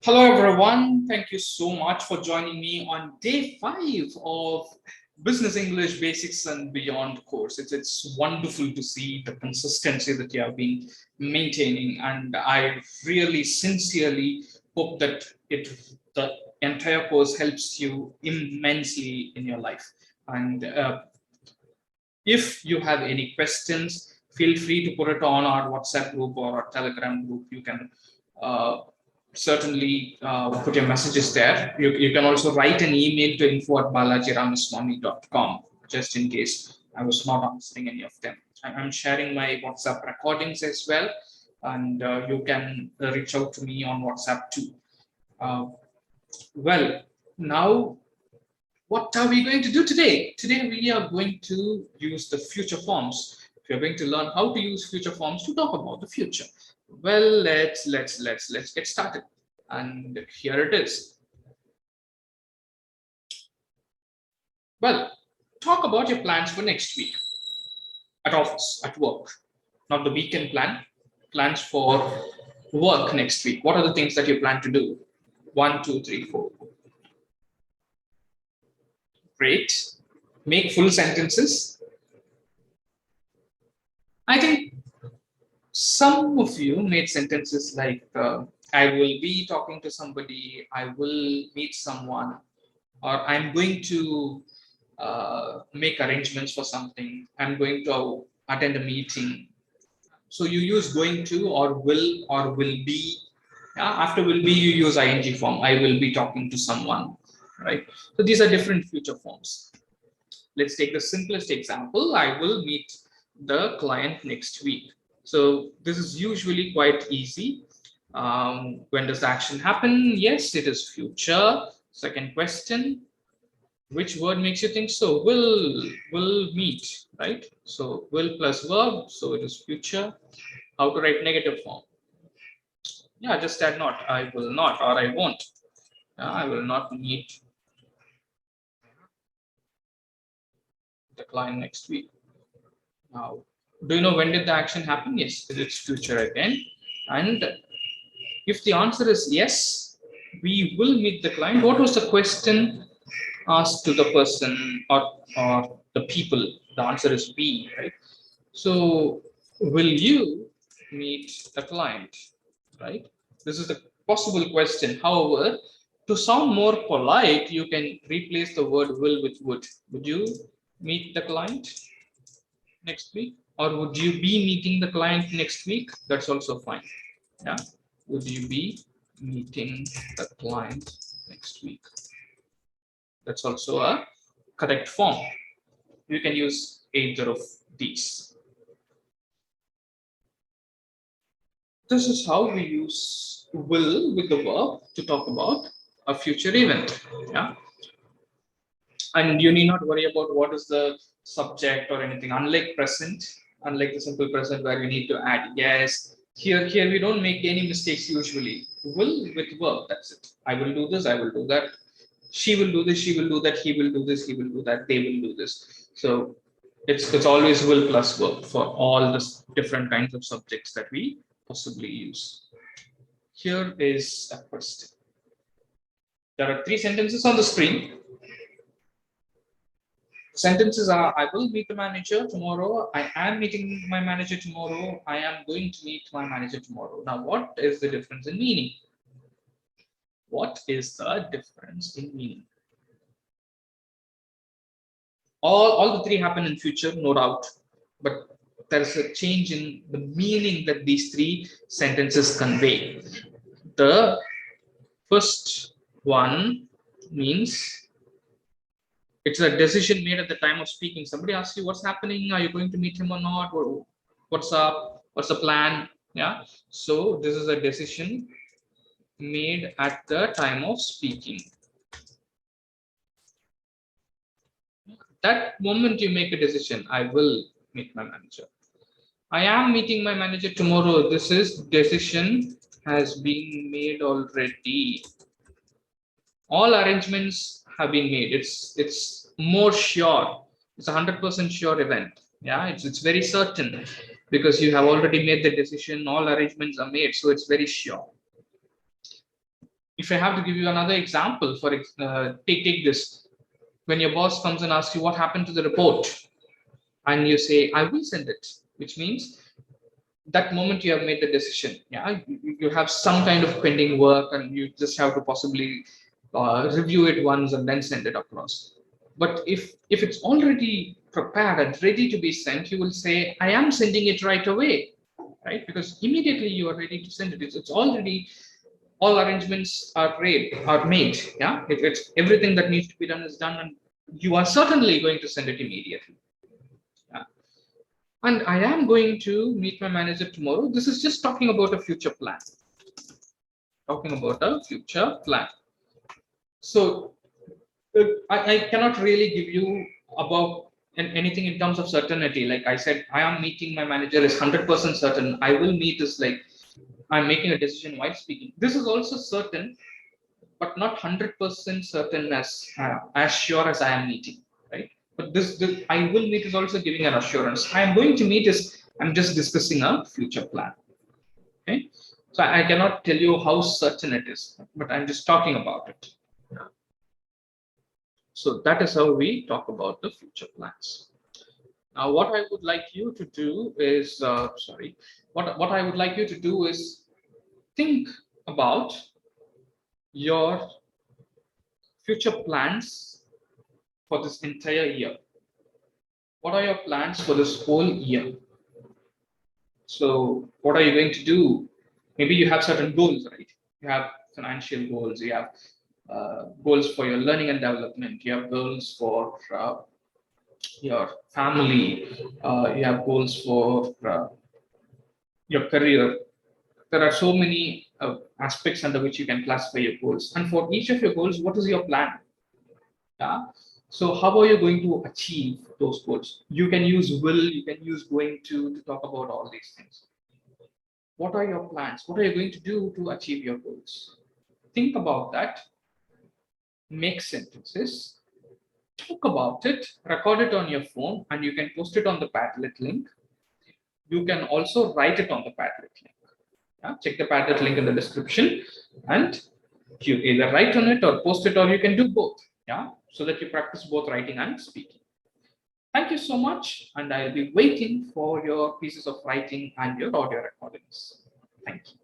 Hello, everyone. Thank you so much for joining me on day 5 of Business English Basics and Beyond course. It's wonderful to see the consistency that you have been maintaining, and I really sincerely hope that the entire course helps you immensely in your life. And if you have any questions, feel free to put it on our WhatsApp group or our Telegram group. You can uh, certainly put your messages there. You can also write an email to info@balajiramaswamy.com just in case I was not answering any of them. I'm sharing my WhatsApp recordings as well, and you can reach out to me on WhatsApp too. Uh, well, now what are we going to do today? Today we are going to use the future forms. We are going to learn how to use future forms to talk about the future. Well, let's get started. And here it is. Well, talk about your plans for next week at office, at work, not the weekend plan. Plans for work next week. What are the things that you plan to do? One, two, three, four. Great. Make full sentences. I think some of you made sentences like I will be talking to somebody, I will meet someone, or I'm going to make arrangements for something, I'm going to attend a meeting. So you use going to or will be. Yeah, after will be, you use ing form. I will be talking to someone, right? So these are different future forms. Let's take the simplest example. I will meet the client next week. So this is usually quite easy. When does the action happen? Yes, it is future. Second question, which word makes you think so? Will meet, right? So will plus verb, so it is future. How to write negative form? Yeah, just add not. I will not or I won't. I will not meet the client next week. Now, do you know when did the action happen? Yes, it's future again. And if the answer is yes, we will meet the client. What was the question asked to the person or the people? The answer is we, right? So, will you meet the client, right? This is the possible question. However, to sound more polite, you can replace the word will with would. Would you meet the client next week? Or would you be meeting the client next week? That's also fine. Yeah. Would you be meeting the client next week? That's also a correct form. You can use either of these. This is how we use will with the verb to talk about a future event. Yeah. And you need not worry about what is the subject or anything. Unlike the simple present where you need to add yes. Here we don't make any mistakes usually. Will with verb, that's it. I will do this, I will do that. She will do this, she will do that, he will do this, he will do that, they will do this. So it's always will plus verb for all the different kinds of subjects that we possibly use. Here is a question. There are 3 sentences on the screen. Sentences are I will meet the manager tomorrow, I am meeting my manager tomorrow, I am going to meet my manager tomorrow. Now, what is the difference in meaning? What is the difference in meaning? All the 3 happen in future, no doubt, but there's a change in the meaning that these 3 sentences convey. The first one means it's a decision made at the time of speaking. Somebody asks you what's happening, are you going to meet him or not, or what's up, what's the plan? Yeah, so this is a decision made at the time of speaking. That moment you make a decision, I will meet my manager, I am meeting my manager tomorrow, this is decision has been made already. All arrangements have been made. It's more sure. It's 100% sure event. Yeah, it's very certain because you have already made the decision. All arrangements are made, so it's very sure. If I have to give you another example, take this. When your boss comes and asks you what happened to the report, and you say, I will send it, which means that moment you have made the decision. Yeah, you have some kind of pending work and you just have to possibly review it once and then send it across. But if it's already prepared and ready to be sent, you will say, I am sending it right away, right? Because immediately you are ready to send it. It's already, all arrangements are made. Yeah, it's everything that needs to be done is done, and you are certainly going to send it immediately. Yeah. And I am going to meet my manager tomorrow. This is just talking about a future plan. Talking about a future plan. So I cannot really give you about anything in terms of certainty. Like I said, I am meeting my manager is 100% certain. I will meet is like I'm making a decision while speaking. This is also certain, but not 100% certain as sure as I am meeting, right? But this I will meet is also giving an assurance. I am going to meet is I'm just discussing a future plan. Okay, so I cannot tell you how certain it is, but I'm just talking about it. So that is how we talk about the future plans. Now, what I would like you to do is, what I would like you to do is think about your future plans for this entire year. What are your plans for this whole year? So, what are you going to do? Maybe you have certain goals, right? You have financial goals, you have goals for your learning and development, you have goals for your family, you have goals for your career. There are so many aspects under which you can classify your goals. And for each of your goals, what is your plan? Yeah. So how are you going to achieve those goals? You can use will, you can use going to talk about all these things. What are your plans? What are you going to do to achieve your goals? Think about that. Make sentences. Talk about it. Record it on your phone, and you can post it on the Padlet link. You can also write it on the Padlet link. Yeah? Check the Padlet link in the description, and you either write on it or post it, or you can do both. Yeah, so that you practice both writing and speaking. Thank you so much, and I'll be waiting for your pieces of writing and your audio recordings. Thank you.